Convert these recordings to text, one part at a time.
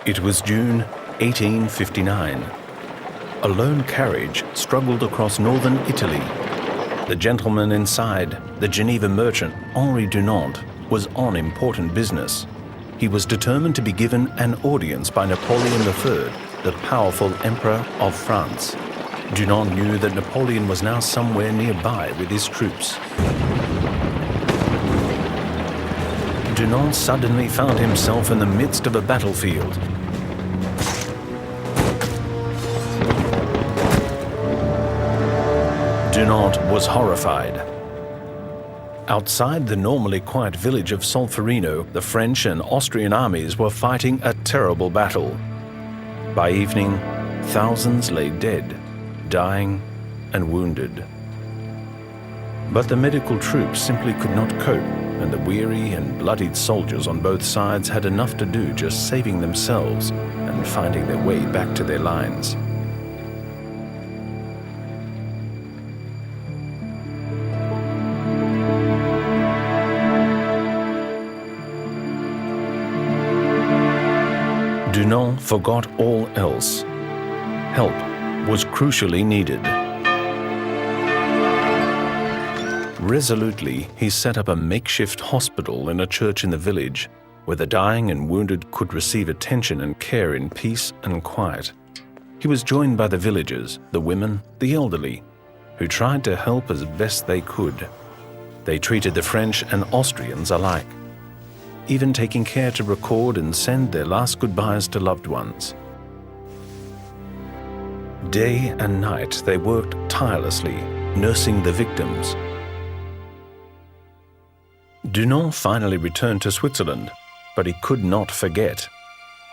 It was June 1859. A lone carriage struggled across northern Italy. The gentleman inside, the Geneva merchant Henri Dunant, was on important business. He was determined to be given an audience by Napoleon III, the powerful Emperor of France. Dunant knew that Napoleon was now somewhere nearby with his troops. Dunant suddenly found himself in the midst of a battlefield. Dunant was horrified. Outside the normally quiet village of Solferino, the French and Austrian armies were fighting a terrible battle. By evening, thousands lay dead, dying and wounded. But the medical troops simply could not cope, and the weary and bloodied soldiers on both sides had enough to do just saving themselves and finding their way back to their lines. Dunant forgot all else. Help was crucially needed. Resolutely, he set up a makeshift hospital in a church in the village, where the dying and wounded could receive attention and care in peace and quiet. He was joined by the villagers, the women, the elderly, who tried to help as best they could. They treated the French and Austrians alike, even taking care to record and send their last goodbyes to loved ones. Day and night they worked tirelessly, nursing the victims. Dunant finally returned to Switzerland, but he could not forget.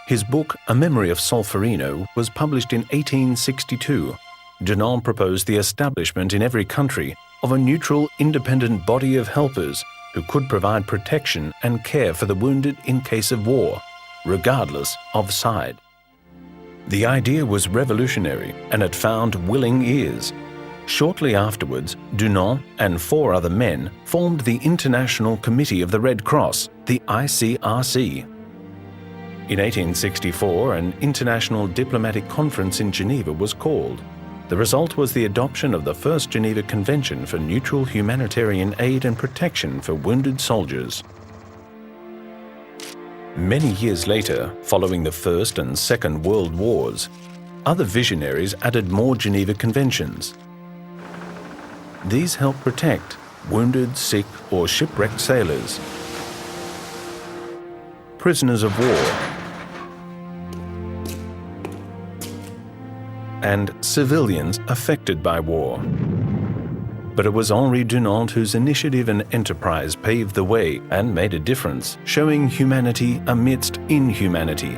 His book, A Memory of Solferino, was published in 1862. Dunant proposed the establishment in every country of a neutral, independent body of helpers who could provide protection and care for the wounded in case of war, regardless of side. The idea was revolutionary and it found willing ears. Shortly afterwards, Dunant and 4 other men formed the International Committee of the Red Cross, the ICRC. In 1864, an international diplomatic conference in Geneva was called. The result was the adoption of the First Geneva Convention for neutral humanitarian aid and protection for wounded soldiers. Many years later, following the First and Second World Wars, other visionaries added more Geneva Conventions. These helped protect wounded, sick, or shipwrecked sailors, prisoners of war, and civilians affected by war. But it was Henri Dunant whose initiative and enterprise paved the way and made a difference, showing humanity amidst inhumanity.